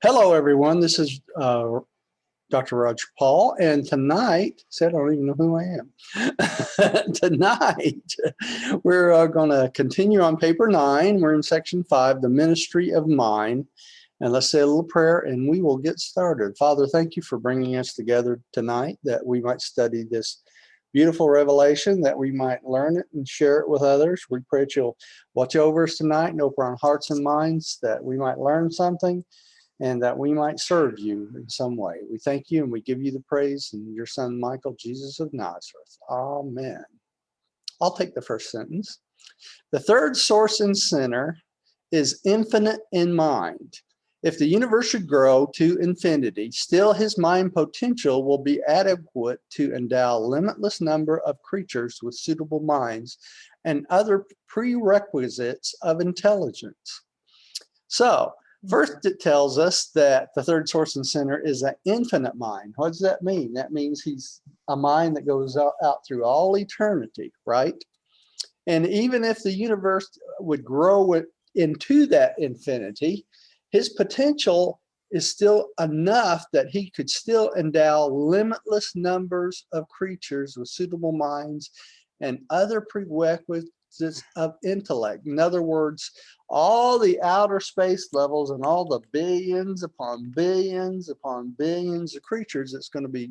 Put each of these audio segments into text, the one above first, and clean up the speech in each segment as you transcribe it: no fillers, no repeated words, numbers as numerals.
Hello, everyone. This is Dr. Roger Paul, and tonight, I don't even know who I am. Tonight, we're going to continue on paper 9. We're in section 5, the ministry of mind. And let's say a little prayer and we will get started. Father, thank you for bringing us together tonight that we might study this beautiful revelation, that we might learn it and share it with others. We pray that you'll watch over us tonight and open our hearts and minds that we might learn something and that we might serve you in some way. We thank you and we give you the praise in your son, Michael, Jesus of Nazareth. Amen. I'll take the first sentence. The third source and center is infinite in mind. If the universe should grow to infinity, still his mind potential will be adequate to endow limitless number of creatures with suitable minds and other prerequisites of intelligence. So, first, it tells us that the third source and center is an infinite mind. What does that mean? That means he's a mind that goes out through all eternity, right? And even if the universe would grow into that infinity, his potential is still enough that he could still endow limitless numbers of creatures with suitable minds and other prerequisites of intellect. In other words, all the outer space levels and all the billions upon billions upon billions of creatures that's going to be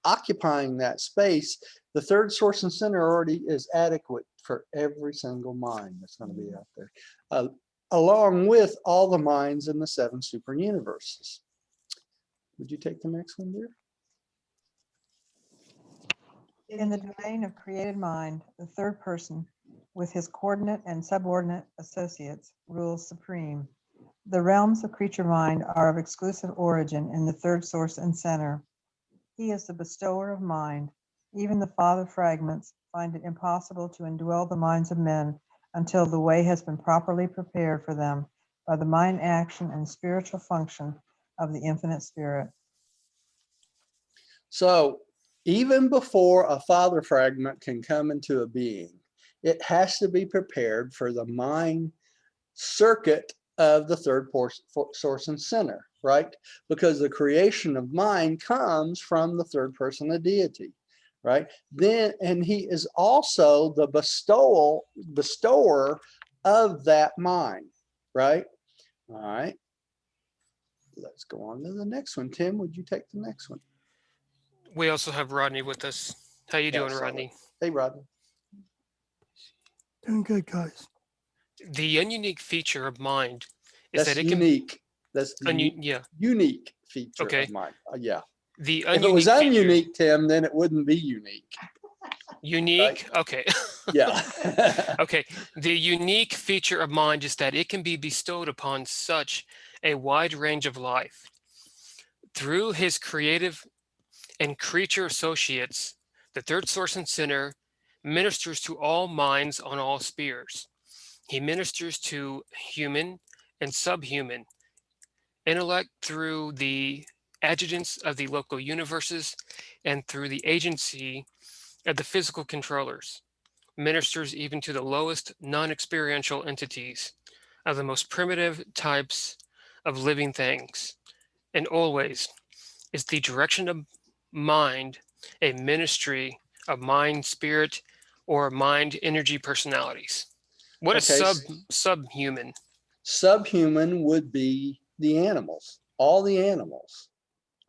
occupying that space, the third source and center already is adequate for every single mind that's going to be out there, along with all the minds in the 7 super universes. Would you take the next one, dear? In the domain of created mind, the third person, with his coordinate and subordinate associates, rules supreme. The realms of creature mind are of exclusive origin in the third source and center. He is the bestower of mind. Even the father fragments find it impossible to indwell the minds of men until the way has been properly prepared for them by the mind action and spiritual function of the infinite spirit. So even before a father fragment can come into a being, it has to be prepared for the mind circuit of the third source and center, right? Because the creation of mind comes from the third person of deity, right? Then, and he is also the bestower of that mind, right? All right. Let's go on to the next one. Tim, would you take the next one? We also have Rodney with us. How you doing, Rodney? Hey, Rodney. Doing good, guys. The unique feature of mind is That's that it unique. can. That's the Yeah. unique feature Okay. of mind. Yeah. The If it was feature, ununique, Tim, then it wouldn't be unique. unique. Right? Okay. Yeah. Okay. The unique feature of mind is that it can be bestowed upon such a wide range of life. Through his creative and creature associates, the third source and center ministers to all minds on all spheres. He ministers to human and subhuman intellect through the adjutants of the local universes and through the agency of the physical controllers, ministers even to the lowest non-experiential entities of the most primitive types of living things, and always is the direction of mind a ministry of mind, spirit, or mind energy personalities. What is subhuman? Subhuman would be the animals, all the animals.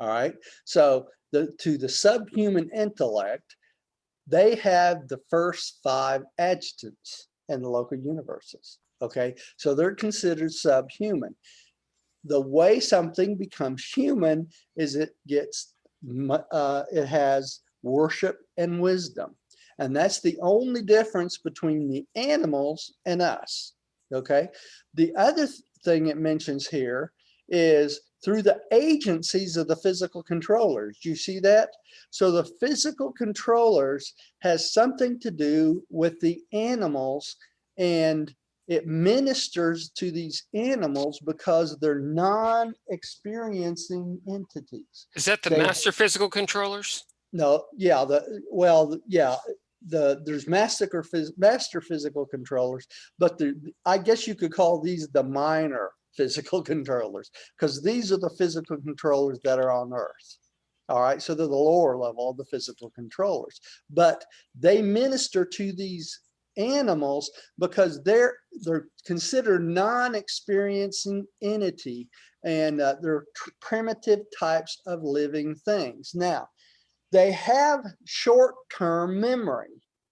All right. So to the subhuman intellect, they have the first 5 adjutants in the local universes. Okay. So they're considered subhuman. The way something becomes human is it has worship and wisdom. And that's the only difference between the animals and us. Okay. The other thing it mentions here is through the agencies of the physical controllers. Do you see that? So the physical controllers has something to do with the animals, and it ministers to these animals because they're non-experiencing entities. Is that the master physical controllers? No, yeah, there's master physical controllers, but I guess you could call these the minor physical controllers, because these are the physical controllers that are on Earth. All right, so they're the lower level of the physical controllers, but they minister to these animals because they're considered non-experiencing entity, and they're primitive types of living things. Now, they have short-term memory.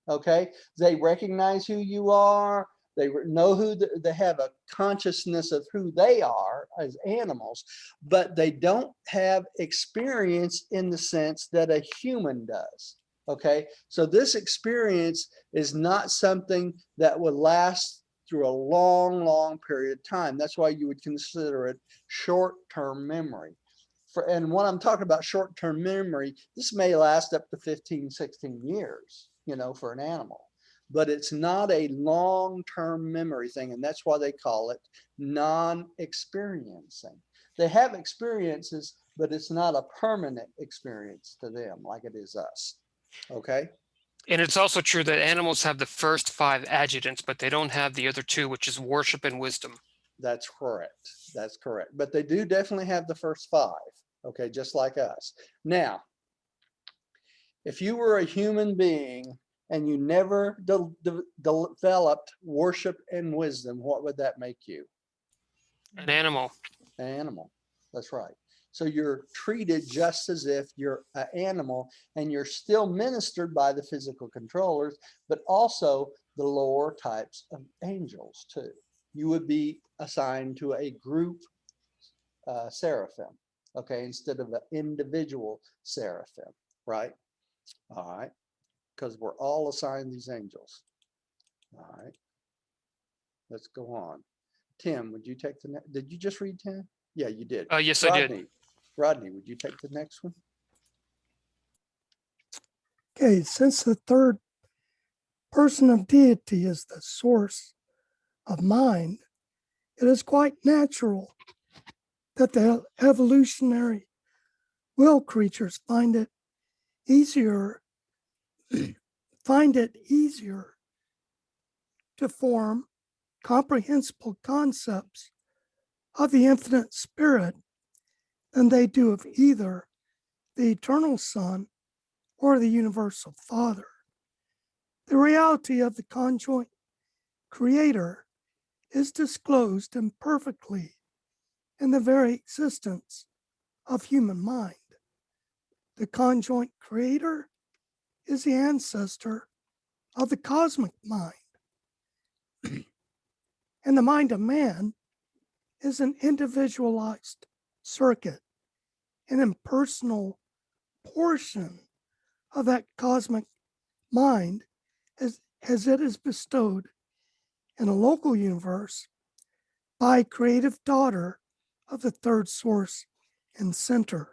Okay, they recognize who you are. They know they have a consciousness of who they are as animals, but they don't have experience in the sense that a human does. Okay, so this experience is not something that would last through a long, long period of time. That's why you would consider it short-term memory. And when I'm talking about short-term memory, this may last up to 15, 16 years, you know, for an animal. But it's not a long-term memory thing, and that's why they call it non-experiencing. They have experiences, but it's not a permanent experience to them like it is us. Okay? And it's also true that animals have the first 5 adjutants, but they don't have the other 2, which is worship and wisdom. That's correct. That's correct. But they do definitely have the first 5. Okay, just like us. Now, if you were a human being and you never developed worship and wisdom, what would that make you? An animal. An animal. That's right. So you're treated just as if you're an animal, and you're still ministered by the physical controllers, but also the lower types of angels too. You would be assigned to a group seraphim, okay, instead of an individual seraphim, right? All right, because we're all assigned these angels. All right, let's go on. Tim, would you take the next? Did you just read 10? Yeah, you did. Yes, I did. Rodney, would you take the next one? Okay, since the third person of deity is the source of mind, it is quite natural that the evolutionary will creatures find it easier to form comprehensible concepts of the infinite spirit than they do of either the eternal Son or the universal Father. The reality of the conjoint creator is disclosed imperfectly in the very existence of human mind. The conjoint creator is the ancestor of the cosmic mind. And the mind of man is an individualized circuit, an impersonal portion of that cosmic mind as it is bestowed in a local universe by creative daughter of the third source and center.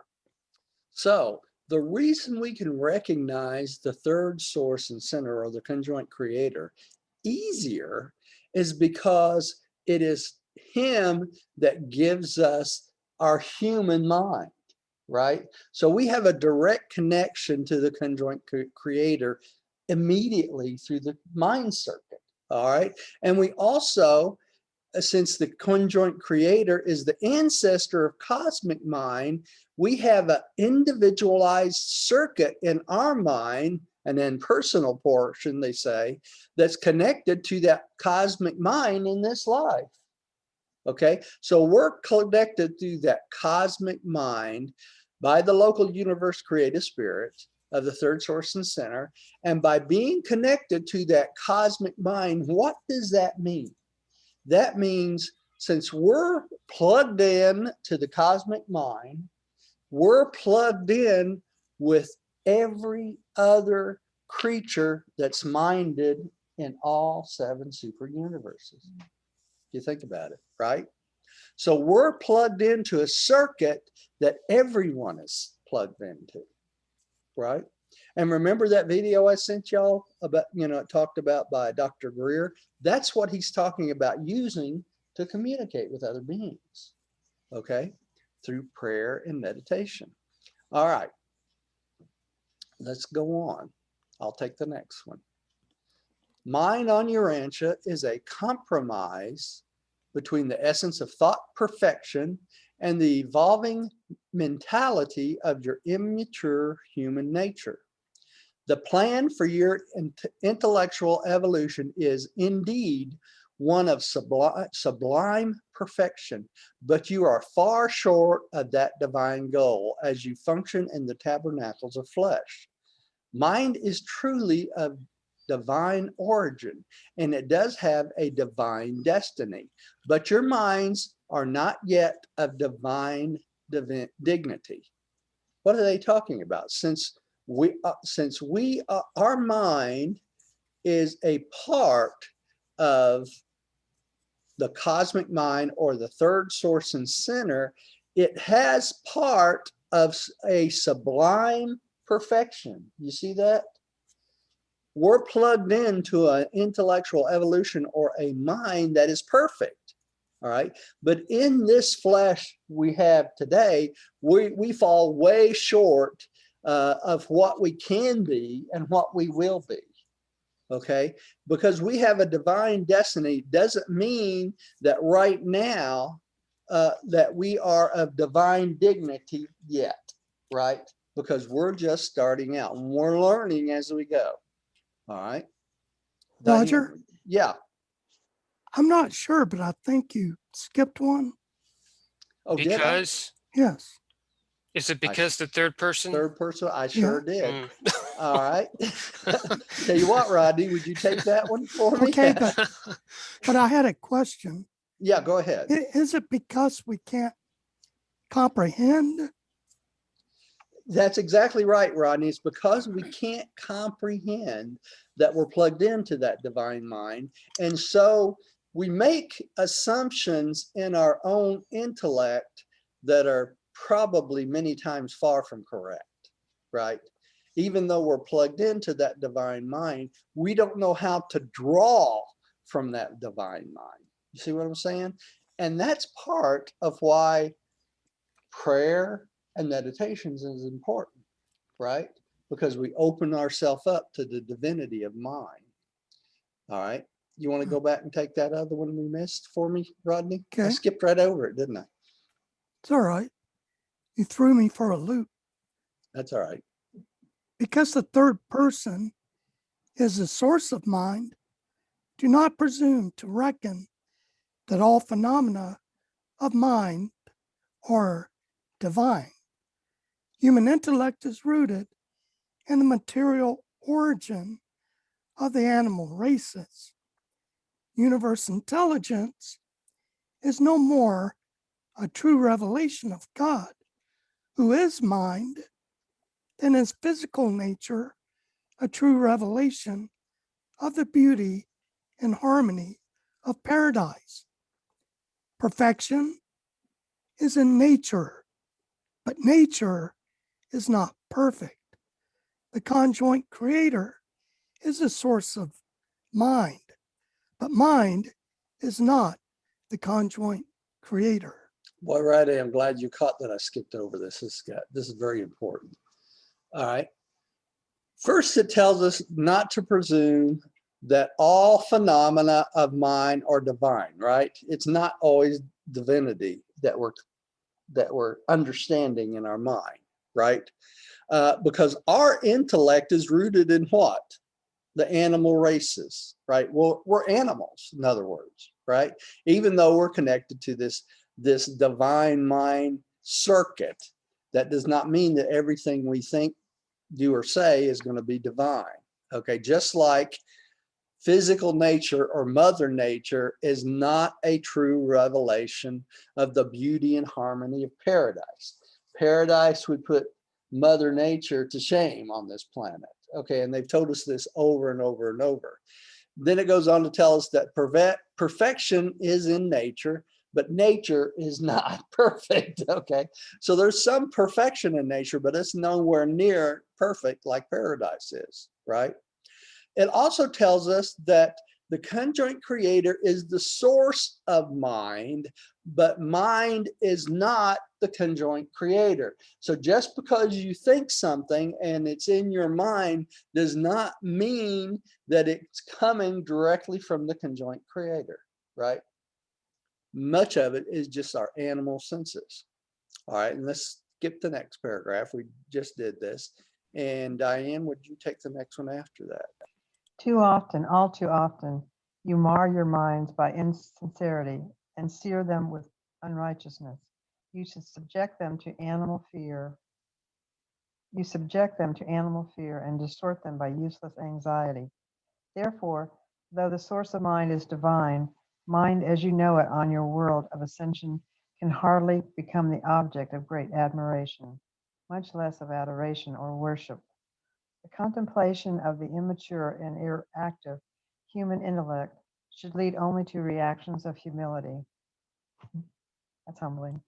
So the reason we can recognize the third source and center, or the conjoint creator, easier is because it is him that gives us our human mind, right? So we have a direct connection to the conjoint creator immediately through the mind circuit, all right? And we also, since the conjoint creator is the ancestor of cosmic mind, we have an individualized circuit in our mind, an impersonal portion, they say, that's connected to that cosmic mind in this life. Okay, so we're connected through that cosmic mind by the local universe creative spirit of the third source and center. And by being connected to that cosmic mind, what does that mean? That means since we're plugged in to the cosmic mind, we're plugged in with every other creature that's minded in all 7 super universes. You think about it, right? So we're plugged into a circuit that everyone is plugged into, right? And remember that video I sent y'all about, it talked about by Dr. Greer? That's what he's talking about using to communicate with other beings, okay? Through prayer and meditation. All right, let's go on. I'll take the next one. Mind on Urantia is a compromise between the essence of thought perfection and the evolving mentality of your immature human nature. The plan for your intellectual evolution is indeed one of sublime perfection, but you are far short of that divine goal as you function in the tabernacles of flesh. Mind is truly of divine origin, and it does have a divine destiny, but your minds are not yet of divine dignity. What are they talking about? Since our mind is a part of the cosmic mind, or the third source and center, it has part of a sublime perfection. You see that? We're plugged into an intellectual evolution or a mind that is perfect. All right. But in this flesh we have today, we fall way short of what we can be and what we will be. Okay. Because we have a divine destiny doesn't mean that right now that we are of divine dignity yet. Right. Because we're just starting out and we're learning as we go. All right. Roger, Yeah. I'm not sure, but I think you skipped one. Oh, did I? Because, Yes. is it because the third person? Third person? I sure did. Mm. All right. Tell you what, Rodney, would you take that one for me? Okay, but I had a question. Yeah, go ahead. Is it because we can't comprehend? That's exactly right, Rodney. It's because we can't comprehend that we're plugged into that divine mind. And so we make assumptions in our own intellect that are probably many times far from correct, right? Even though we're plugged into that divine mind, we don't know how to draw from that divine mind. You see what I'm saying? And that's part of why prayer and meditations is important, right? Because we open ourselves up to the divinity of mind. All right. You want to go back and take that other one we missed for me, Rodney? I Okay. skipped right over it, didn't I? It's all right. You threw me for a loop. That's all right. Because the third person is the source of mind, do not presume to reckon that all phenomena of mind are divine. Human intellect is rooted in the material origin of the animal races. Universe intelligence is no more a true revelation of God, who is mind, than is physical nature a true revelation of the beauty and harmony of paradise. Perfection is in nature, but nature is not perfect. The conjoint creator is the source of mind, but mind is not the conjoint creator. Boy, Rodney, I'm glad you caught that I skipped over this. This is very important. All right. First, it tells us not to presume that all phenomena of mind are divine, right? It's not always divinity that we're understanding in our mind, right? Because our intellect is rooted in what? The animal races, right? Well, we're animals, in other words, right? Even though we're connected to this divine mind circuit, that does not mean that everything we think, do, or say is going to be divine. Okay, just like physical nature or mother nature is not a true revelation of the beauty and harmony of paradise. Paradise would put mother nature to shame on this planet. Okay, and they've told us this over and over and over. Then it goes on to tell us that perfection is in nature, but nature is not perfect. Okay, so there's some perfection in nature, but it's nowhere near perfect like paradise is, right? It also tells us that the conjoint creator is the source of mind, but mind is not the conjoint creator. So just because you think something and it's in your mind does not mean that it's coming directly from the conjoint creator, right? much of it is just our animal senses. All right, and let's skip the next paragraph. We just did this. And Diane, would you take the next one after that? Too often, all too often, you mar your minds by insincerity and sear them with unrighteousness. You should subject them to animal fear. You subject them to animal fear and distort them by useless anxiety. Therefore, though the source of mind is divine, mind as you know it on your world of ascension can hardly become the object of great admiration, much less of adoration or worship. The contemplation of the immature and inactive human intellect should lead only to reactions of humility. That's humbling.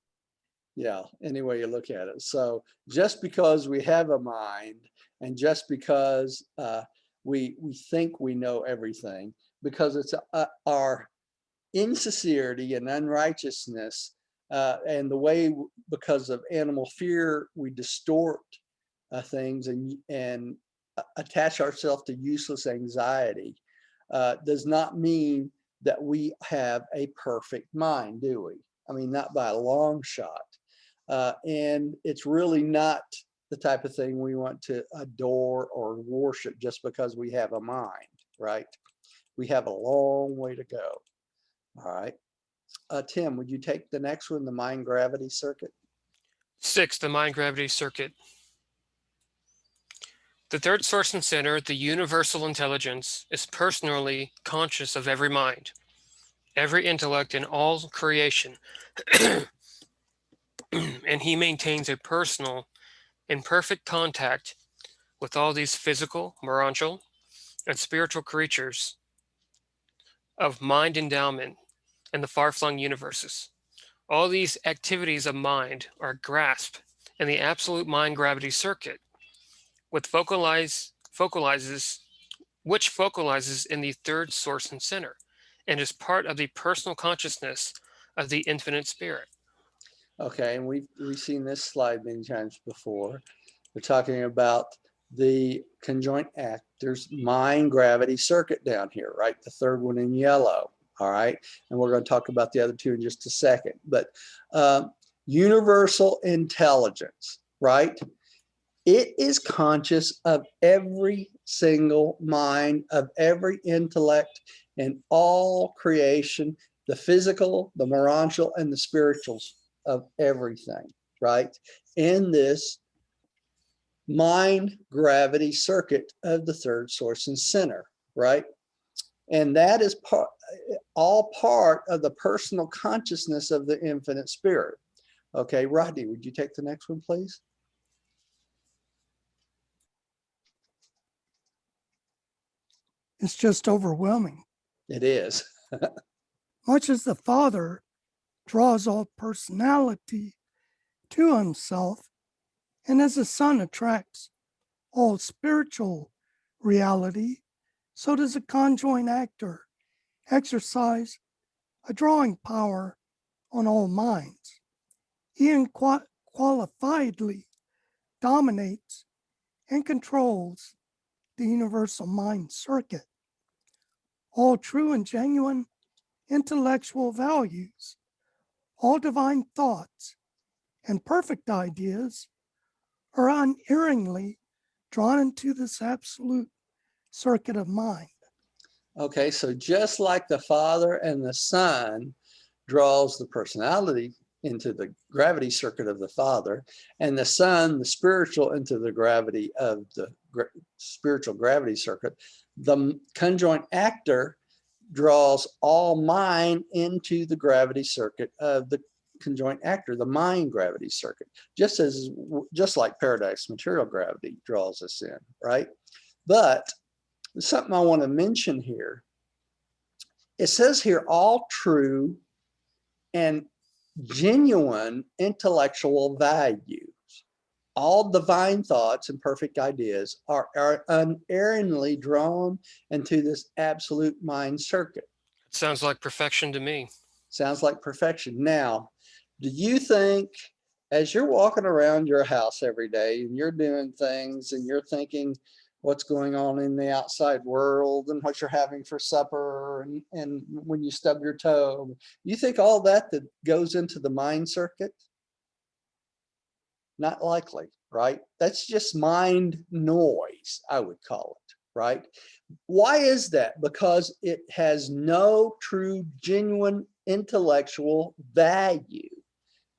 Yeah, any way you look at it. So just because we have a mind and just because we think we know everything, because it's our insincerity and unrighteousness and the way, because of animal fear, we distort things and attach ourselves to useless anxiety does not mean that we have a perfect mind, do we? I mean, not by a long shot. And it's really not the type of thing we want to adore or worship just because we have a mind, right? We have a long way to go. All right. Tim, would you take the next one, the mind gravity circuit? 6, the mind gravity circuit. The third source and center, the universal intelligence, is personally conscious of every mind, every intellect, and all creation. And he maintains a personal and perfect contact with all these physical, moral, and spiritual creatures of mind endowment in the far-flung universes. All these activities of mind are grasped in the absolute mind gravity circuit, which focalizes in the third source and center, and is part of the personal consciousness of the infinite spirit. Okay, and we've seen this slide many times before. We're talking about the conjoint actors mind gravity circuit down here, right? The third one in yellow, all right? And we're going to talk about the other two in just a second. But universal intelligence, right? It is conscious of every single mind, of every intellect, and all creation, the physical, the moral, and the spirituals of everything, right? In this mind gravity circuit of the third source and center, right? And that is all part of the personal consciousness of the infinite spirit. Okay, Rodney, would you take the next one, please? It's just overwhelming. It is. Much as the Father draws all personality to himself, and as the Son attracts all spiritual reality, so does a conjoint actor exercise a drawing power on all minds. He unqualifiedly dominates and controls the universal mind circuit. All true and genuine intellectual values, all divine thoughts and perfect ideas are unerringly drawn into this absolute circuit of mind. Okay, so just like the Father and the Son draws the personality into the gravity circuit of the Father, and the Son, the spiritual, into the gravity of the spiritual gravity circuit, the conjoint actor draws all mind into the gravity circuit of the conjoint actor, the mind gravity circuit, just like paradise material gravity draws us in, right? But something I want to mention here, it says here all true and genuine intellectual values, all divine thoughts and perfect ideas are unerringly drawn into this absolute mind circuit. It sounds like perfection to me. Sounds like perfection. Now, do you think as you're walking around your house every day and you're doing things and you're thinking, what's going on in the outside world and what you're having for supper and when you stub your toe. You think all that goes into the mind circuit? Not likely, right? That's just mind noise, I would call it, right? Why is that? Because it has no true, genuine intellectual value.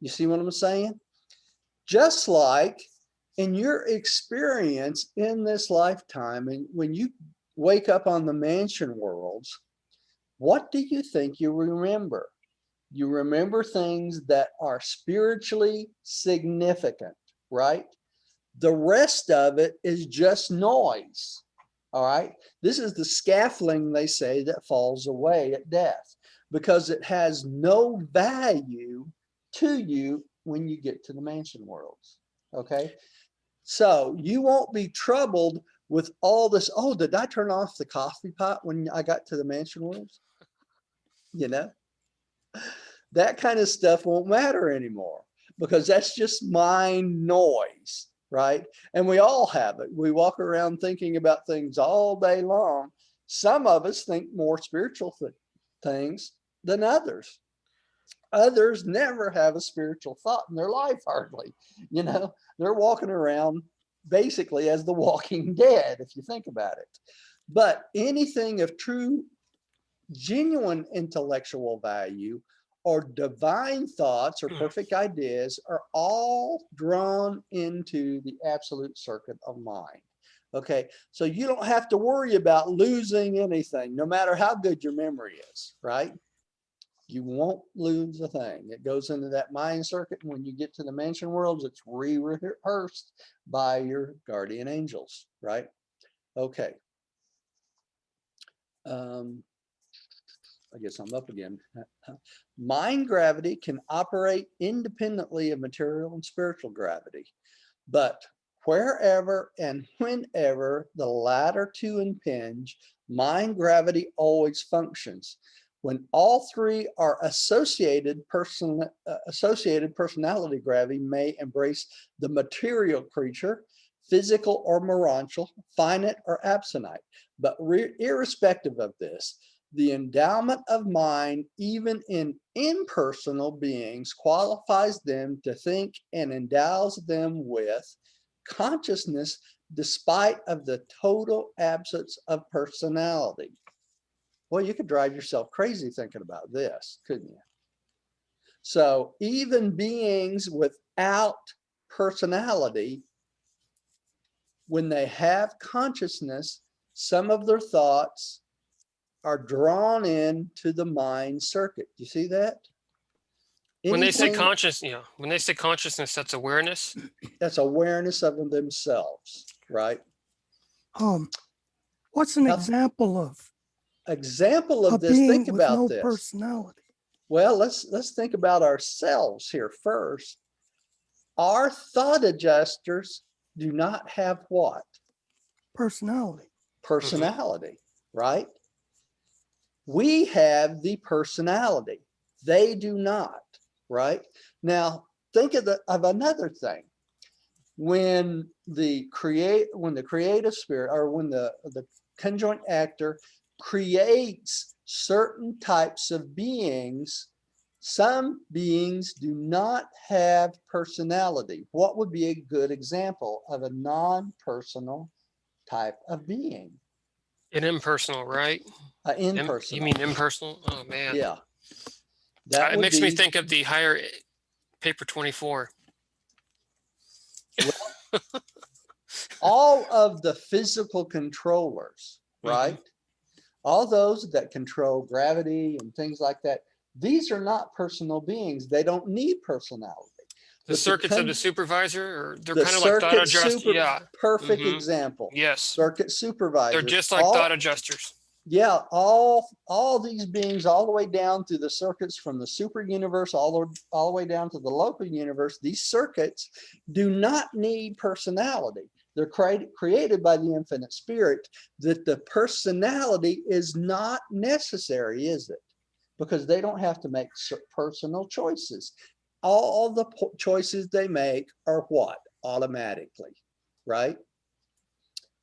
You see what I'm saying? Just like in your experience in this lifetime, and when you wake up on the mansion worlds, what do you think you remember? You remember things that are spiritually significant, right? The rest of it is just noise, all right? This is the scaffolding, they say, that falls away at death because it has no value to you when you get to the mansion worlds, okay? So you won't be troubled with all this, oh, did I turn off the coffee pot when I got to the mansion worlds? You know? That kind of stuff won't matter anymore because that's just mind noise, right? And we all have it. We walk around thinking about things all day long. Some of us think more spiritual things than others. Others never have a spiritual thought in their life, hardly. You know, they're walking around basically as the walking dead, if you think about it. But anything of true, genuine intellectual value or divine thoughts or perfect ideas are all drawn into the absolute circuit of mind. Okay, so you don't have to worry about losing anything, no matter how good your memory is, right? You won't lose a thing. It goes into that mind circuit, and when you get to the mansion worlds, it's rehearsed by your guardian angels, right? Okay. I guess I'm up again. Mind gravity can operate independently of material and spiritual gravity, but wherever and whenever the latter two impinge, mind gravity always functions. When all three are associated, personality gravity may embrace the material creature, physical or morontial, finite or absonite. But irrespective of this, the endowment of mind, even in impersonal beings, qualifies them to think and endows them with consciousness despite of the total absence of personality. Well, you could drive yourself crazy thinking about this, couldn't you? So even beings without personality, when they have consciousness, some of their thoughts are drawn into the mind circuit. You see that? When they say Anything, when they say consciousness, that's awareness. that's awareness of themselves, right? What's an Now, example of example a of this, being think with about no this. personality? Well, let's think about ourselves here first. Our thought adjusters do not have what? Personality. Personality, right? We have the personality. They do not, right? Now, think of another thing. When the creative spirit, or when the conjoint actor creates certain types of beings, some beings do not have personality. What would be a good example of a non-personal type of being? An impersonal, right? You Impersonal. mean impersonal? Oh man. Yeah, that It would makes me be, think of the higher paper 24. well, all of the physical controllers, right? All those that control gravity and things like that, these are not personal beings. They don't need personality. The But circuits of the supervisor, or they're the kind of like thought circuit adjusters. Yeah. perfect example. Yes. Circuit They're supervisors. just like thought adjusters. Yeah, all these beings, all the way down through the circuits from the super universe, all the way down to the local universe. These circuits do not need personality. They're created by the infinite spirit. That the personality is not necessary, is it? Because they don't have to make personal choices. All the choices they make are what? Automatically, right?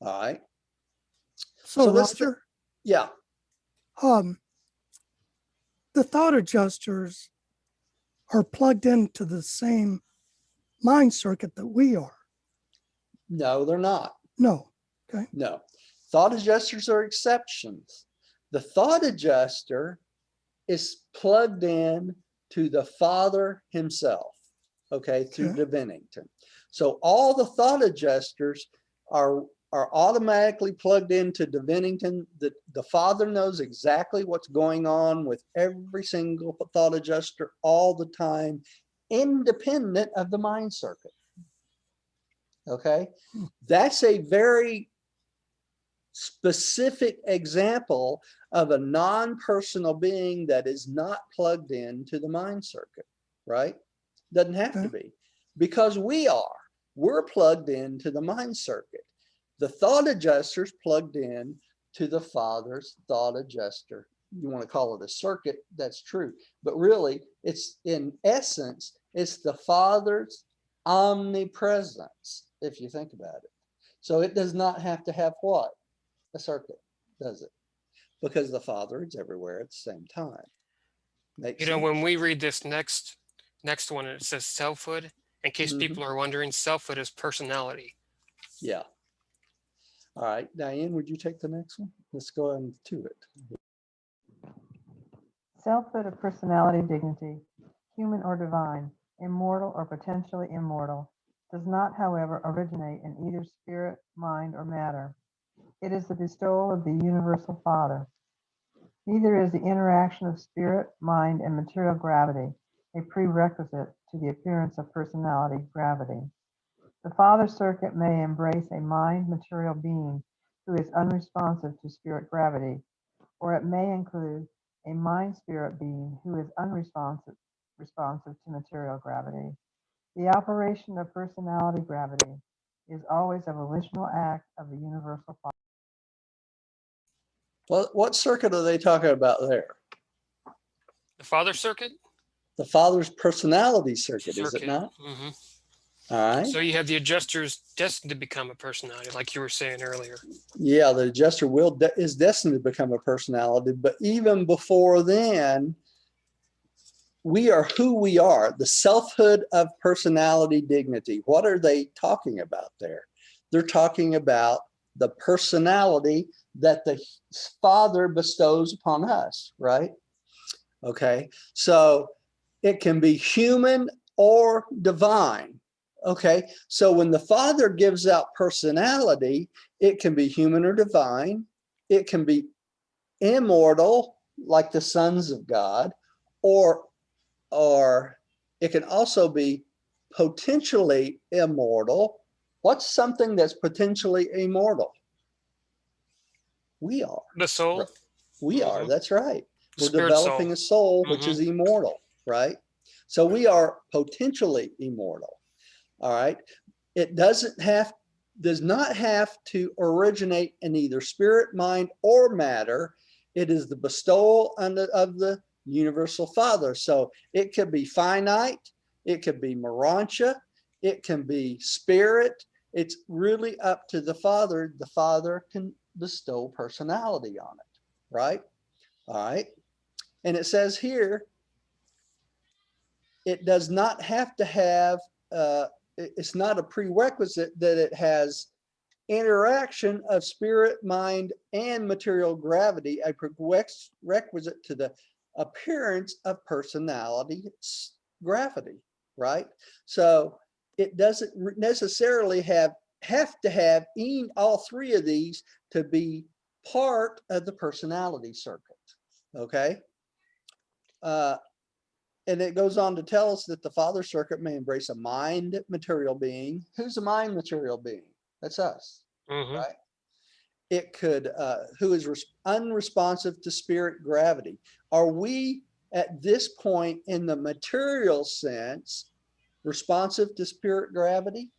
All right. So, let's think- Roger, yeah. the thought adjusters are plugged into the same mind circuit that we are. No, they're not. No. Okay. No. Thought adjusters are exceptions. The thought adjuster is plugged in to the Father himself, okay, through Okay. Divinington. So all the thought adjusters are automatically plugged into Divinington. The Father knows exactly what's going on with every single thought adjuster all the time, independent of the mind circuit. Okay, that's a very specific example of a non-personal being that is not plugged into the mind circuit, right? Doesn't have to be, because we're plugged into the mind circuit. The thought adjuster's plugged in to the Father's thought adjuster. You want to call it a circuit, that's true. But really, it's in essence, it's the Father's omnipresence, if you think about it. So it does not have to have what? A circuit, does it? Because the Father is everywhere at the same time. Makes You know, sense? when we read this next one, it says selfhood. In case people are wondering, selfhood is personality. Yeah. All right, Diane, would you take the next one? Let's go into it. Selfhood of personality dignity, human or divine, immortal or potentially immortal, does not, however, originate in either spirit, mind, or matter. It is the bestowal of the universal Father. Neither is the interaction of spirit, mind, and material gravity a prerequisite to the appearance of personality gravity. The Father circuit may embrace a mind material being who is unresponsive to spirit gravity, or it may include a mind spirit being who is responsive to material gravity. The operation of personality gravity is always a volitional act of the universal Father. Well, what circuit are they talking about there? The Father circuit? The Father's personality circuit, is it not? Mm-hmm. All right. So you have the adjusters destined to become a personality, like you were saying earlier. Yeah, the adjuster is destined to become a personality, but even before then, we are who we are, the selfhood of personality dignity. What are they talking about there? They're talking about the personality that the Father bestows upon us, right? Okay, so it can be human or divine. Okay, so when the Father gives out personality, it can be human or divine. It can be immortal, like the sons of God, or it can also be potentially immortal. What's something that's potentially immortal? We are. The soul? We are, that's right. We're Spirit developing soul. a soul which is immortal, right? So we are potentially immortal, all right? It does not have to originate in either spirit, mind, or matter. It is the bestowal of the universal Father. So it could be finite, it could be Urantia, it can be spirit. It's really up to the Father. The Father can bestow personality on it, right? All right. And it says here, it does not have to have, it's not a prerequisite that it has interaction of spirit, mind, and material gravity, a prerequisite to the appearance of personality gravity, right? So it doesn't necessarily have to have all three of these to be part of the personality circuit, okay? And it goes on to tell us that the Father circuit may embrace a mind material being. Who's a mind material being? That's us, right? It could, who is unresponsive to spirit gravity. Are we at this point in the material sense responsive to spirit gravity?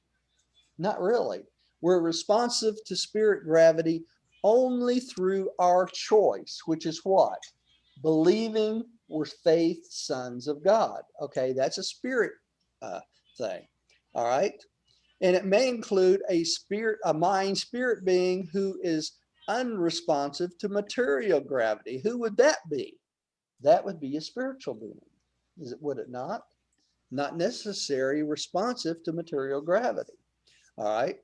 Not really. We're responsive to spirit gravity only through our choice, which is what? Believing we're faith sons of God. Okay, that's a spirit thing. All right. And it may include a mind spirit being who is unresponsive to material gravity. Who would that be? That would be a spiritual being. Would it not? Not necessarily responsive to material gravity. All right.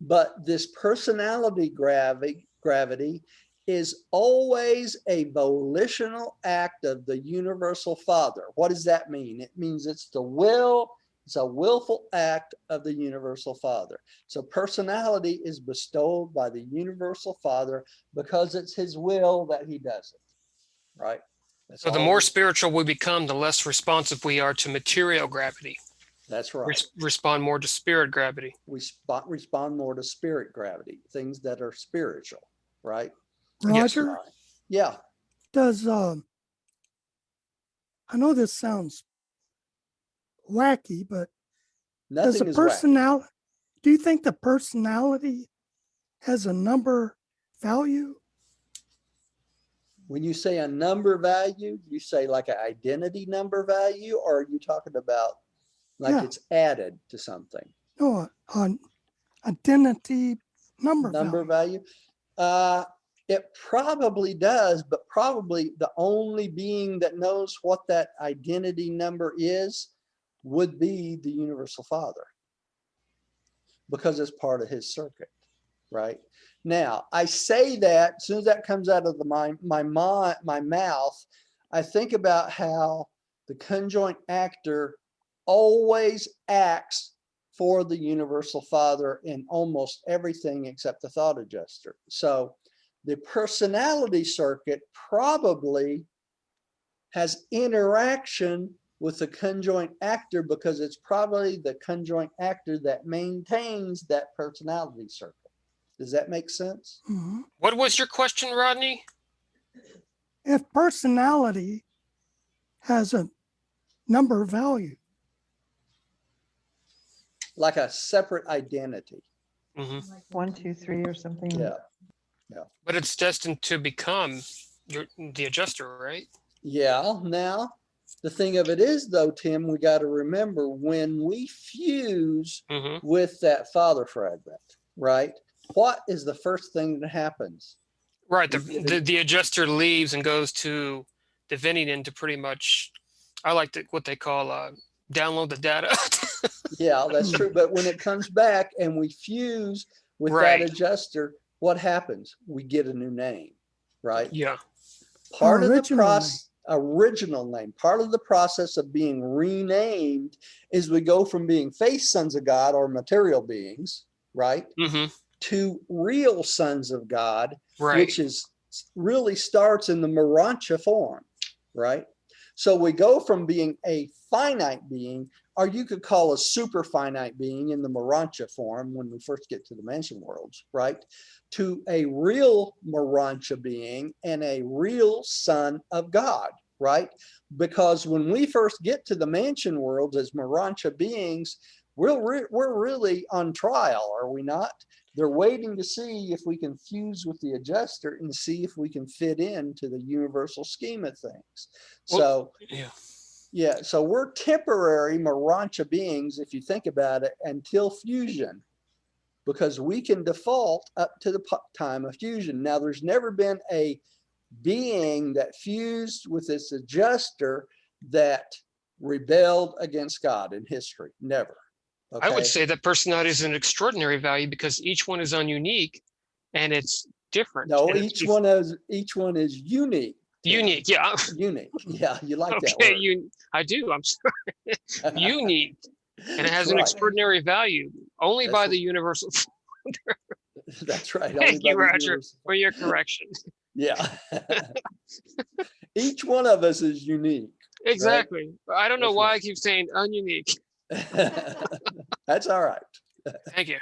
But this personality gravity is always a volitional act of the universal Father. What does that mean? It means it's the will, it's a willful act of the universal Father. So personality is bestowed by the universal Father because it's his will that he does it, right? That's So the all more it is. spiritual we become, the less responsive we are to material gravity. That's right. Respond more to spirit gravity. We respond more to spirit gravity, things that are spiritual, right? Roger, Right. Yeah. does I know this sounds wacky, but does Nothing the is wacky. personality? Do you think the personality has a number value? When you say a number value, you say like an identity number value, or are you talking about like Yeah. it's added to something? No, on identity number value. value? It probably does, but probably the only being that knows what that identity number is would be the universal Father, because it's part of his circuit, right? Now, I say that as soon as that comes out of my mouth, I think about how the conjoint actor always acts for the universal Father in almost everything except the thought adjuster. So the personality circuit probably has interaction with the conjoint actor because it's probably the conjoint actor that maintains that personality circuit. Does that make sense? Mhm. What was your question, Rodney? If personality has a number value, Like a separate identity. Hmm. 1, 2, 3 or something. Yeah. But it's destined to become the adjuster, right? Yeah. Now, the thing of it is, though, Tim, we got to remember when we fuse Hmm. with that father fragment, right? What is the first thing that happens? Right. We get it. The adjuster leaves and goes to divinity to pretty much, I like what they call download the data. Yeah, that's true. But when it comes back and we fuse with that Right. adjuster, what happens? We get a new name, right? Yeah. Part of the original process, original name, part of the process of being renamed is we go from being face sons of God or material beings, right, Hmm. to real sons of God, Right. which is really starts in the Urantia form, right? So we go from being a finite being, or you could call a super finite being in the Urantia form when we first get to the mansion worlds, right? To a real Urantia being and a real son of God, right? Because when we first get to the mansion worlds as Urantia beings, we're really on trial, are we not? They're waiting to see if we can fuse with the adjuster and see if we can fit into the universal scheme of things. Well, So yeah. so we're temporary Urantia beings, if you think about it, until fusion, because we can default up to the time of fusion. Now, there's never been a being that fused with this adjuster that rebelled against God in history. Never. I would Okay. say that personality is an extraordinary value because each one is unique and it's different. No, and each one is unique. Tim. unique. Yeah. Unique. Yeah, you like that Okay. word. I do. I'm sorry. Unique. And it has That's an right. extraordinary value only by That's the universal. That's right. Only Thank by you, the Roger, universal. for your correction. Yeah. Each one of us is unique. Exactly. I don't know That's why right. I keep saying ununique. That's all right. Thank you.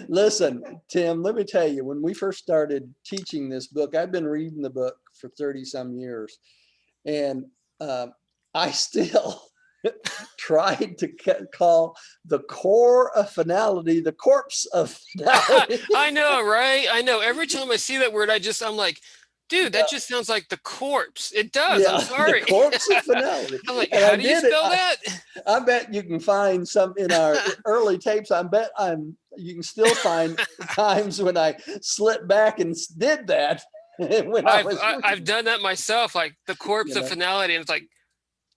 Listen, Tim, let me tell you, when we first started teaching this book, I've been reading the book for 30 some years, and I still tried to call the core of finality the corpse of finality. I know, right? I know. Every time I see that word, I'm like, dude, that just sounds like the corpse. It does. I'm Yeah, sorry. the corpse of finality. I'm like, And how I do you did it. spell that? I bet you can find some in our early tapes. You can still find times when I slipped back and did that when I was I've done that myself, like the corpse You of know. finality, and it's like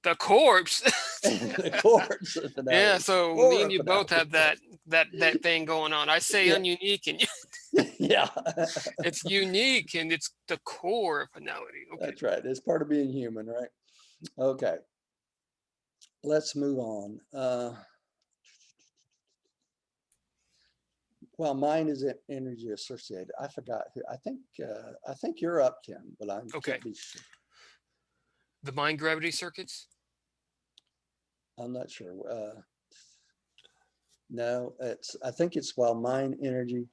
the corpse. the corpse of finality. Yeah, so Core me and of you both have finality. that thing going on. I say Yeah. ununique, and Yeah, it's unique, and it's the core of finality. Okay. that's right. It's part of being human, right? Okay, let's move on. Well, mine is energy associated. I forgot who. I think you're up, Tim, but I Okay. can't be sure. The mind gravity circuits. I'm not sure. No, I think it's while mind energy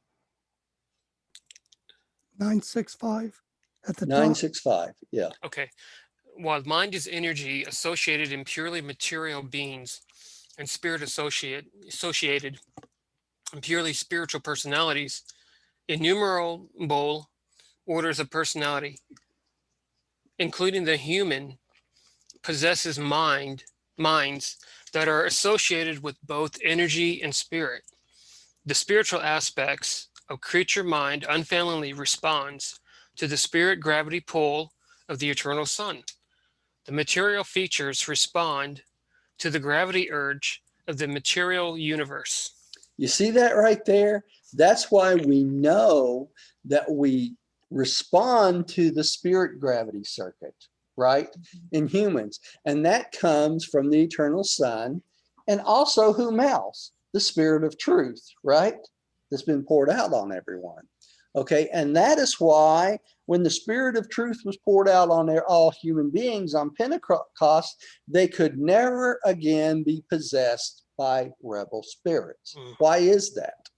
965 at the top. 965. Yeah. Okay. While mind is energy associated in purely material beings, and spirit associated in purely spiritual personalities, innumerable orders of personality, including the human, possesses minds that are associated with both energy and spirit. The spiritual aspects of creature mind unfailingly responds to the spirit gravity pull of the eternal sun. The material features respond to the gravity urge of the material universe. You see that right there? That's why we know that we respond to the spirit gravity circuit, right? In humans. And that comes from the eternal sun. And also whom else? The spirit of truth, right? That's been poured out on everyone. Okay. And that is why when the spirit of truth was poured out on all human beings on Pentecost, they could never again be possessed by rebel spirits. Why is that?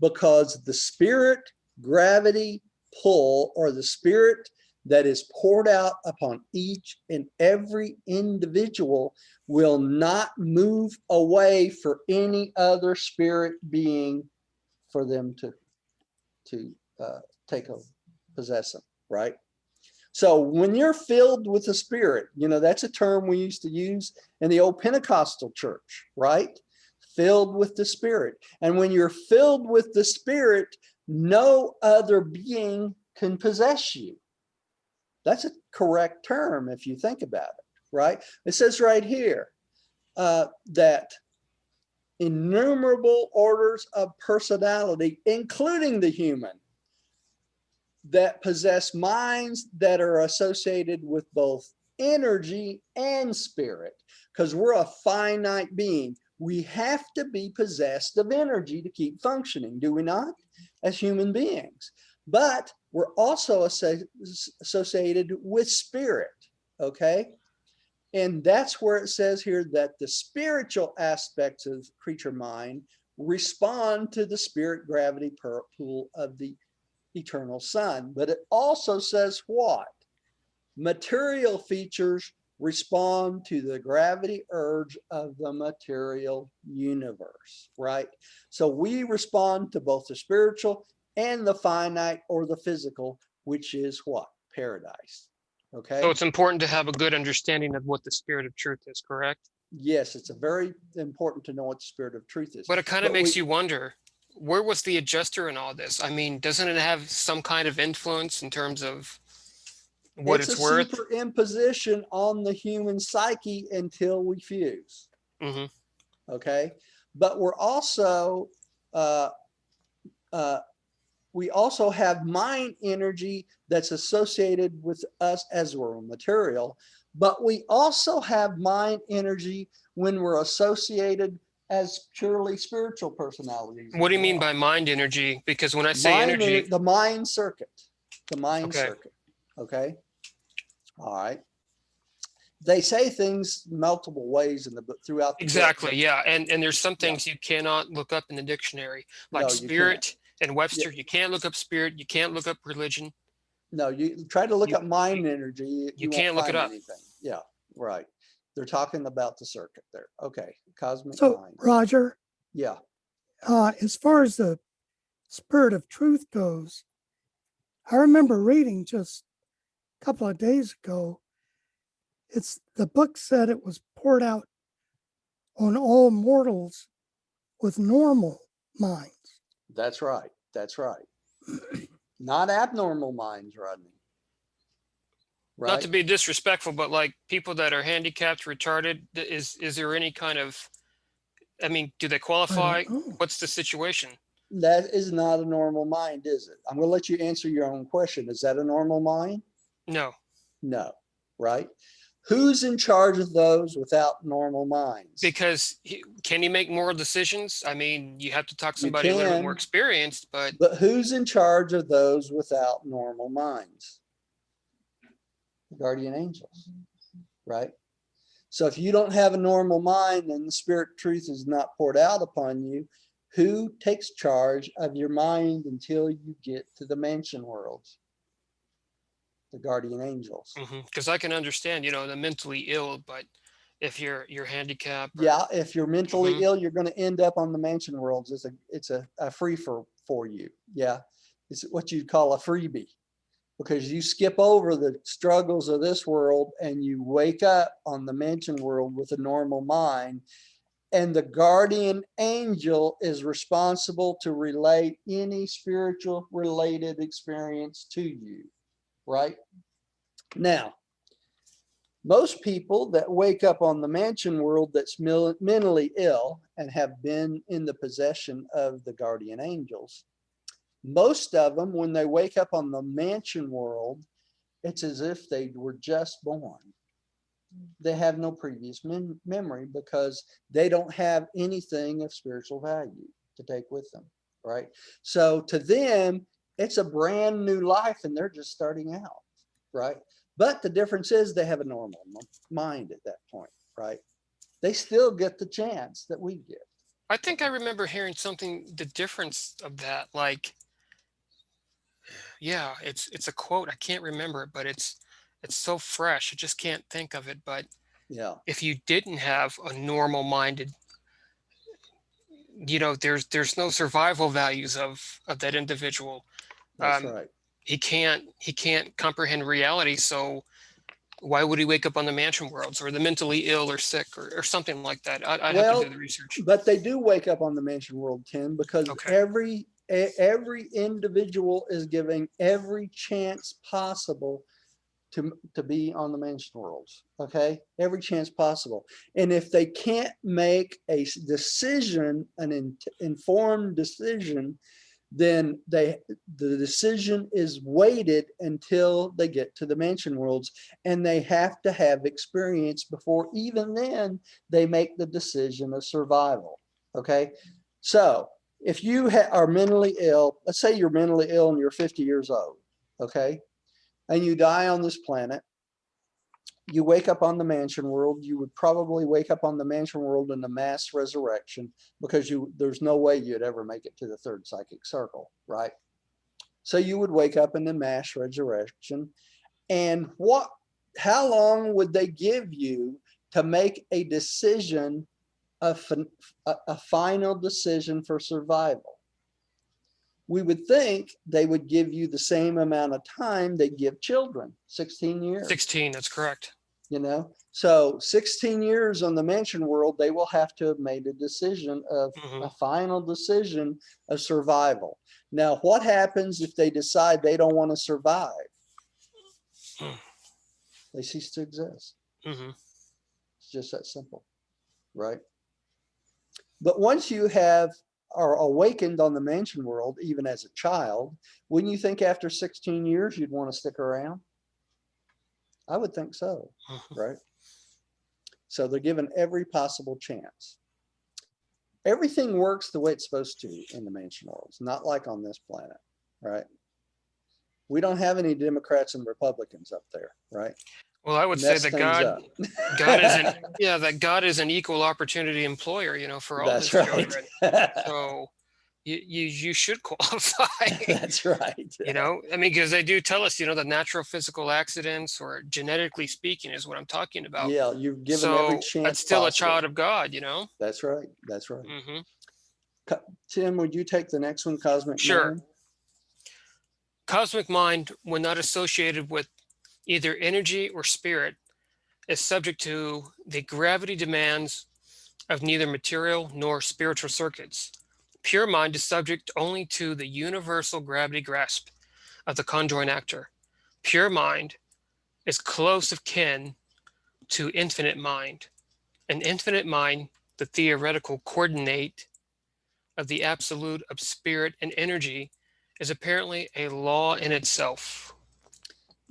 Because the spirit gravity pull, or the spirit that is poured out upon each and every individual, will not move away for any other spirit being for them to take over, possess them, right? So when you're filled with the spirit, that's a term we used to use in the old Pentecostal church, right? Filled with the spirit. And when you're filled with the spirit, no other being can possess you. That's a correct term if you think about it, right? It says right here that innumerable orders of personality, including the human, that possess minds that are associated with both energy and spirit, because we're a finite being. We have to be possessed of energy to keep functioning, do we not, as human beings? But we're also associated with spirit, okay? And that's where it says here that the spiritual aspects of creature mind respond to the spirit gravity pull of the eternal sun. But it also says what? Material features respond to the gravity urge of the material universe, right? So we respond to both the spiritual and the finite, or the physical, which is what? Paradise. Okay. So it's important to have a good understanding of what the spirit of truth is, correct? Yes, it's a very important to know what the spirit of truth is. But it kind of makes you wonder, where was the adjuster in all this? I mean, doesn't it have some kind of influence in terms of what it's worth? It's a superimposition on the human psyche until we fuse. Mm-hmm. Okay. But we're also, we also have mind energy that's associated with us as we're material, but we also have mind energy when we're associated as purely spiritual personalities. What do you mean by mind energy? Because when I say mind energy, the mind circuit, okay. circuit. Okay. All right. They say things multiple ways in the book, throughout the Exactly, book. yeah. And there's some things you cannot look up in the dictionary, like No, you spirit and Webster. Yeah. You can't look up spirit. You can't look up religion. No, you try to look up mind energy. You won't can't look it find up. anything. Yeah, right. They're talking about the circuit there. Okay, cosmic So, mind. Roger, Yeah, as far as the spirit of truth goes, I remember reading just couple of days ago, the book said it was poured out on all mortals with normal minds. That's right. That's right. Not abnormal minds, Rodney. Right? Not to be disrespectful, but like people that are handicapped, retarded, is there any kind of, I mean, do they qualify? What's the situation? That is not a normal mind, is it? I'm going to let you answer your own question. Is that a normal mind? No. No. Right? Who's in charge of those without normal minds? Because can he make moral decisions? I mean, you have to talk to somebody a little bit more experienced, but who's in charge of those without normal minds? The guardian angels, right? So if you don't have a normal mind and the spirit truth is not poured out upon you, who takes charge of your mind until you get to the mansion worlds? The guardian angels. Because I can understand, the mentally ill, but if you're handicapped, yeah, if you're mentally ill, you're going to end up on the mansion worlds. It's a free for you. Yeah, it's what you'd call a freebie, because you skip over the struggles of this world and you wake up on the mansion world with a normal mind. And the guardian angel is responsible to relate any spiritual related experience to you, right? Now, most people that wake up on the mansion world that's mentally ill and have been in the possession of the guardian angels, most of them, when they wake up on the mansion world, it's as if they were just born. They have no previous memory because they don't have anything of spiritual value to take with them, right? So to them, it's a brand new life and they're just starting out, right? But the difference is they have a normal mind at that point, right? They still get the chance that we get. I think I remember hearing something, the difference of that, like, yeah, it's a quote. I can't remember it, but it's so fresh. I just can't think of it. But yeah, if you didn't have a normal minded, there's no survival values of that individual. That's right. He can't comprehend reality. So why would he wake up on the mansion worlds or the mentally ill or sick or something like that? I'd have to do the research. But they do wake up on the mansion world, Tim, because every individual is giving every chance possible to be on the mansion worlds. Okay, every chance possible. And if they can't make a decision, an informed decision, then the decision is weighted until they get to the mansion worlds, and they have to have experience before even then they make the decision of survival. Okay, so if you are mentally ill, let's say you're mentally ill and you're 50 years old, okay, and you die on this planet, you wake up on the mansion world, you would probably wake up on the mansion world in a mass resurrection, because there's no way you'd ever make it to the third psychic circle, right? So you would wake up in the mass resurrection, and how long would they give you to make a decision, a final decision for survival? We would think they would give you the same amount of time they give children, 16 years. 16, that's correct. So 16 years on the mansion world, they will have to have made a decision of a final decision of survival. Now, what happens if they decide they don't want to survive? They cease to exist. It's just that simple, right? But once you are awakened on the mansion world, even as a child, wouldn't you think after 16 years you'd want to stick around? I would think so, right? So they're given every possible chance. Everything works the way it's supposed to in the mansion worlds, not like on this planet, right? We don't have any Democrats and Republicans up there, right? Well, I would say that God is an equal opportunity employer, for all his children. So you should qualify. That's right. I mean, because they do tell us, the natural physical accidents, or genetically speaking, is what I'm talking about. Yeah, you've given every chance. That's still possible. A child of God, That's right. That's right. Tim, would you take the next one, Cosmic Sure. Mind? Cosmic mind, when not associated with either energy or spirit, is subject to the gravity demands of neither material nor spiritual circuits. Pure mind is subject only to the universal gravity grasp of the conjoint actor. Pure mind is close of kin to infinite mind. An infinite mind, the theoretical coordinate of the absolute of spirit and energy, is apparently a law in itself.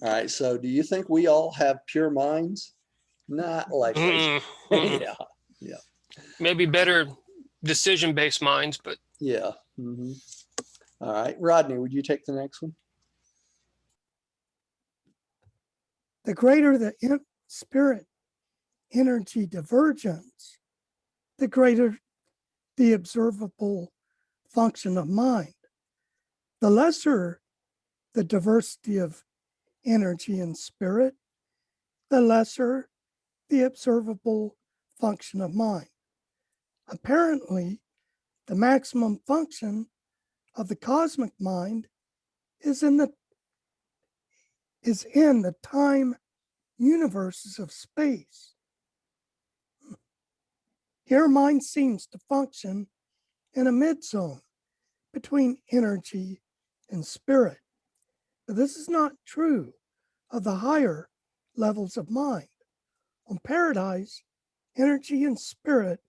All right. So do you think we all have pure minds? Not likely. Mm-mm, mm-mm. Yeah. Yeah. Maybe better decision-based minds, but Yeah. All right. Rodney, would you take the next one? The greater the spirit energy divergence, the greater the observable function of mind. The lesser the diversity of energy and spirit, the lesser the observable function of mind. Apparently, the maximum function of the cosmic mind is in the time universes of space. Here, mind seems to function in a mid-zone between energy and spirit. But this is not true of the higher levels of mind. On paradise, energy and spirit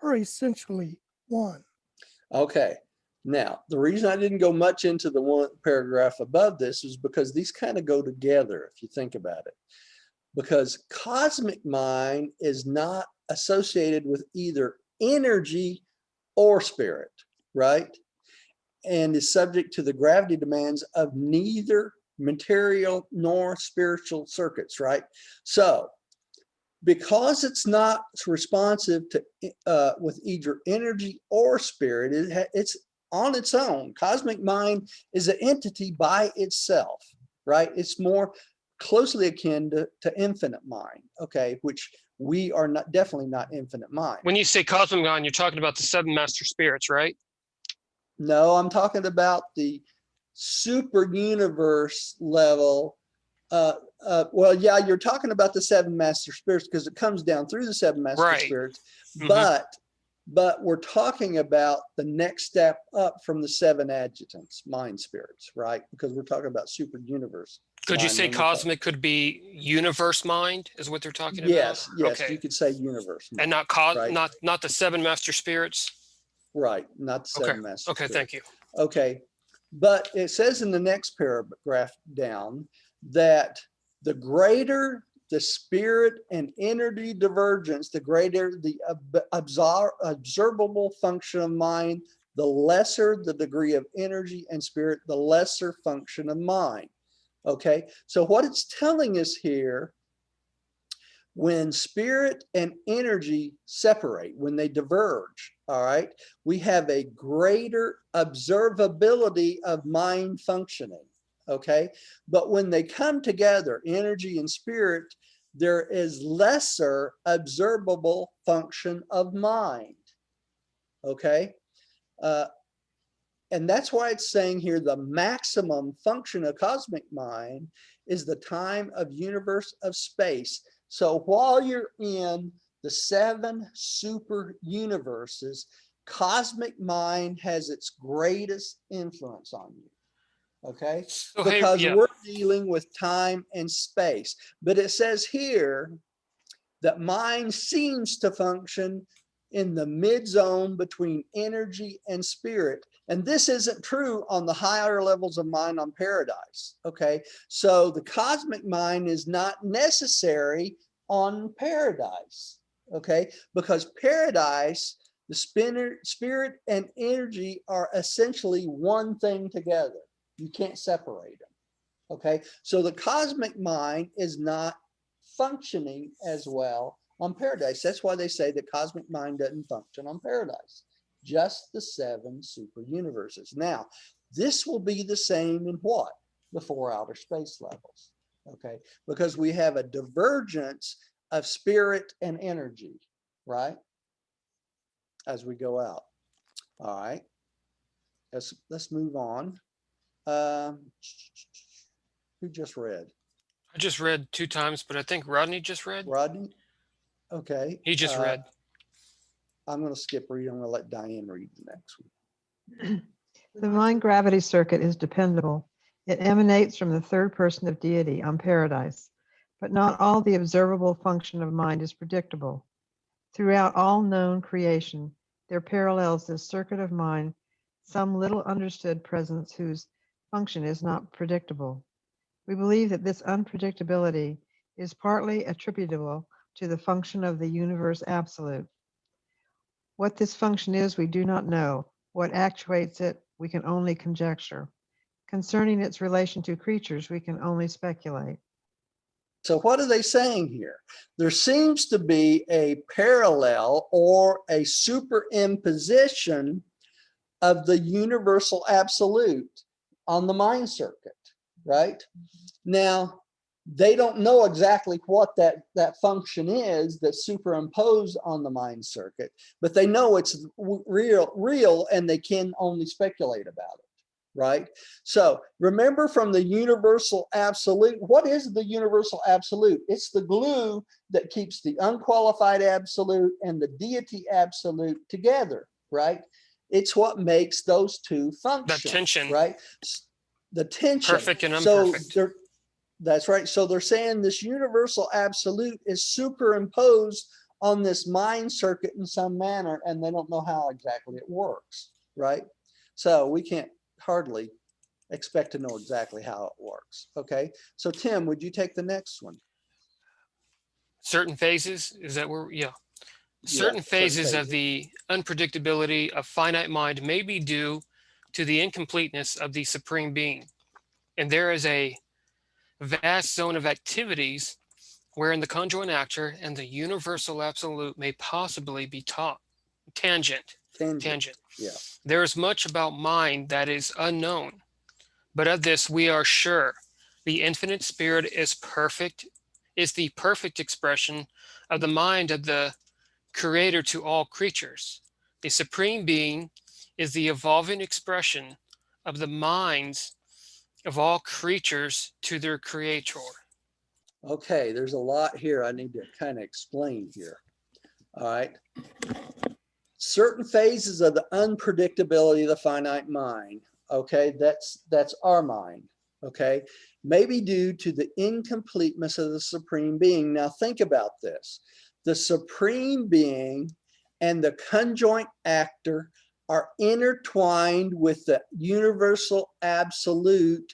are essentially one. Okay. Now, the reason I didn't go much into the one paragraph above this is because these kind of go together, if you think about it. Because cosmic mind is not associated with either energy or spirit, right? And is subject to the gravity demands of neither material nor spiritual circuits, right? So, because it's not responsive to with either energy or spirit, it's on its own. Cosmic mind is an entity by itself, right? It's more closely akin to infinite mind, okay, which we are not, definitely not infinite mind. when you say cosmic mind, you're talking about the seven master spirits, right? No, I'm talking about the super universe level. Well, yeah, you're talking about the seven master spirits because it comes down through the seven master Right. spirits, Mhm. but we're talking about the next step up from the seven adjutants, mind spirits, right? Because we're talking about super universe. Could you mind say when we're talking- cosmic could be universe mind, is what they're talking Yes, about? yes, Okay. you could say universe And mind, right? not the seven master spirits? Right, not the Okay. seven master Okay, spirits. thank you. Okay, but it says in the next paragraph down that the greater the spirit and energy divergence, the greater the observable function of mind, the lesser the degree of energy and spirit, the lesser function of mind. Okay, so what it's telling us here, when spirit and energy separate, when they diverge, all right, we have a greater observability of mind functioning, okay? But when they come together, energy and spirit, there is lesser observable function of mind, okay? And that's why it's saying here the maximum function of cosmic mind is the time of universe of space. So while you're in the seven super universes, cosmic mind has its greatest influence on you. Okay, So because yeah. we're dealing with time and space. But it says here that mind seems to function in the mid zone between energy and spirit. And this isn't true on the higher levels of mind on paradise. Okay, so the cosmic mind is not necessary on paradise. Okay, because paradise, the spirit and energy are essentially one thing together. You can't separate them. Okay, so the cosmic mind is not functioning as well on paradise. That's why they say that cosmic mind doesn't function on paradise, just the seven super universes. Now, this will be the same in what? The four outer space levels, okay? Because we have a divergence of spirit and energy, right? As we go out. All right, let's move on. Who just read? I just read 2 times, but I think Rodney just read. Rodney? Okay. He just read. I'm going to skip reading. I'm going to let Diane read the next one. The mind gravity circuit is dependable. It emanates from the third person of deity on paradise, but not all the observable function of mind is predictable. Throughout all known creation, there parallels this circuit of mind some little understood presence whose function is not predictable. We believe that this unpredictability is partly attributable to the function of the universe absolute. What this function is, we do not know. What actuates it, we can only conjecture. Concerning its relation to creatures, we can only speculate. So what are they saying here? There seems to be a parallel or a superimposition of the universal absolute on the mind circuit, right? Now, they don't know exactly what that function is that's superimposed on the mind circuit, but they know it's real, and they can only speculate about it, right? So remember, from the universal absolute, what is the universal absolute? It's the glue that keeps the unqualified absolute and the deity absolute together, right? It's what makes those two function. The tension. Right? The tension. Perfect and So imperfect. that's right. So they're saying this universal absolute is superimposed on this mind circuit in some manner, and they don't know how exactly it works, right? So we can't hardly expect to know exactly how it works. Okay. So Tim, would you take the next one? Certain phases, is that where, yeah. Certain phases of the unpredictability of finite mind may be due to the incompleteness of the Supreme Being. And there is a vast zone of activities wherein the conjoint actor and the universal absolute may possibly be taught. Tangent. Yeah. There is much about mind that is unknown, but of this we are sure. The infinite spirit is perfect, is the perfect expression of the mind of the Creator to all creatures. The Supreme Being is the evolving expression of the minds of all creatures to their Creator. Okay, there's a lot here I need to kind of explain here. All right. Certain phases of the unpredictability of the finite mind, okay, that's our mind, okay, may be due to the incompleteness of the Supreme Being. Now think about this. The Supreme Being and the conjoint actor are intertwined with the universal absolute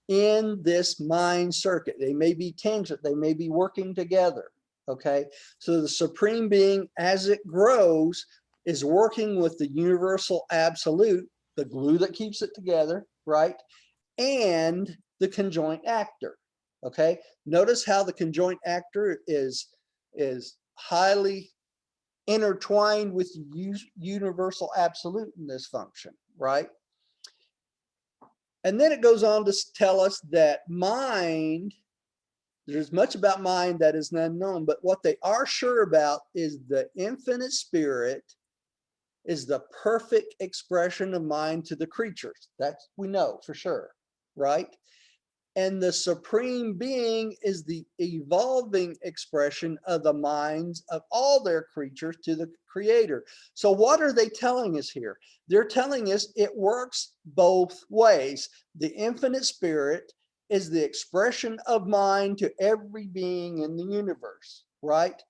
in this mind circuit. They may be tangent, they may be working together, okay? So the Supreme Being, as it grows, is working with the universal absolute, the glue that keeps it together, right? And the conjoint actor, okay? Notice how the conjoint actor is highly intertwined with universal absolute in this function, right? And then it goes on to tell us that mind, there's much about mind that is unknown, but what they are sure about is the infinite spirit is the perfect expression of mind to the creatures. That we know for sure, right? And the Supreme Being is the evolving expression of the minds of all their creatures to the Creator. So what are they telling us here? They're telling us it works both ways. The infinite spirit is the expression of mind to every being in the universe, right?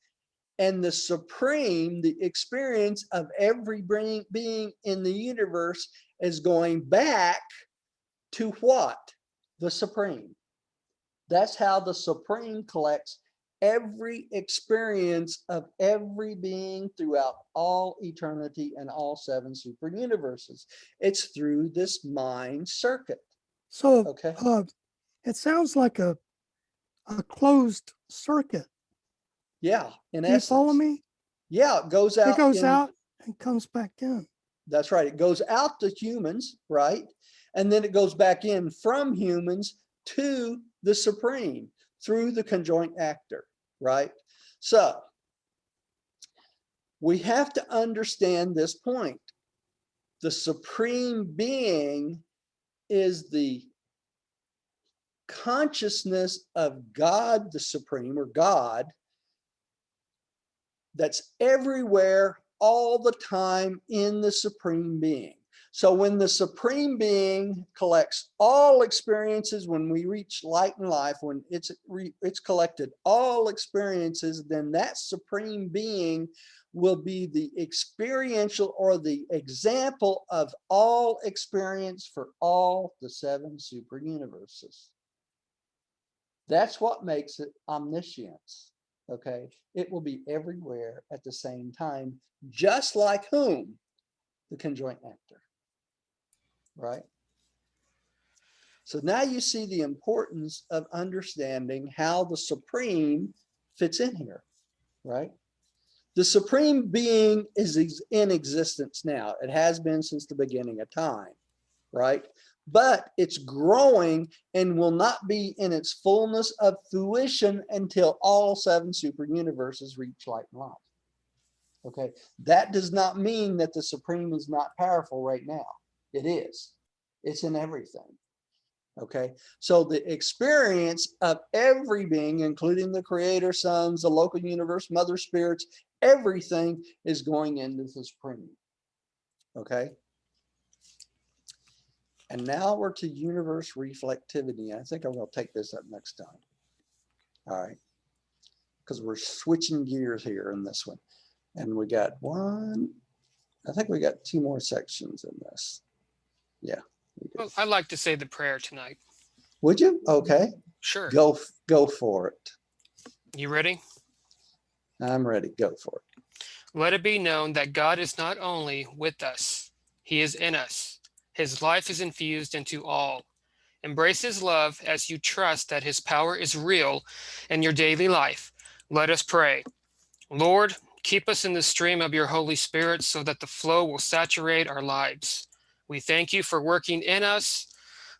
And the supreme, the experience of every being in the universe is going back to what? The supreme. That's how the supreme collects every experience of every being throughout all eternity and all 7 super universes. It's through this mind circuit. So okay. It sounds like a closed circuit. Yeah, in Do you essence. follow me? Yeah, it goes out. It goes out and comes back in. That's right. It goes out to humans, right? And then it goes back in from humans to the supreme through the conjoint actor, right? So we have to understand this point. The Supreme Being is the consciousness of God, the Supreme, or God, that's everywhere all the time in the Supreme Being. So when the Supreme Being collects all experiences, when we reach light and life, when it's collected all experiences, then that Supreme Being will be the experiential or the example of all experience for all the 7 super universes. That's what makes it omniscience. Okay, it will be everywhere at the same time, just like whom? The conjoint actor. Right? So now you see the importance of understanding how the Supreme fits in here, right? The Supreme Being is in existence now. It has been since the beginning of time, right? But it's growing and will not be in its fullness of fruition until all 7 super universes reach light and life. Okay, that does not mean that the Supreme is not powerful right now. It is. It's in everything. Okay, so the experience of every being, including the creator sons, the local universe, mother spirits, everything is going into the Supreme. Okay, and now we're to universe reflectivity. I think I'm going to take this up next time. All right, because we're switching gears here in this one, and we got I think we got 2 more sections in this. Yeah. Well, I'd like to say the prayer tonight. Would you? Okay. Sure. Go for it. You ready? I'm ready. Go for it. Let it be known that God is not only with us, he is in us. His life is infused into all. Embrace his love as you trust that his power is real in your daily life. Let us pray. Lord, keep us in the stream of your Holy Spirit so that the flow will saturate our lives. We thank you for working in us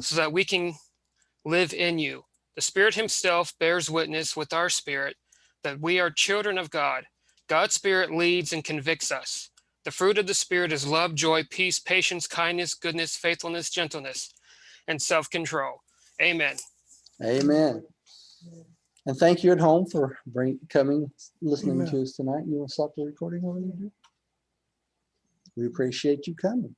so that we can live in you. The Spirit himself bears witness with our spirit that we are children of God. God's Spirit leads and convicts us. The fruit of the Spirit is love, joy, peace, patience, kindness, goodness, faithfulness, gentleness, and self-control. Amen. Amen. And thank you at home for listening Amen. to us tonight. You want to stop the recording over there? We appreciate you coming.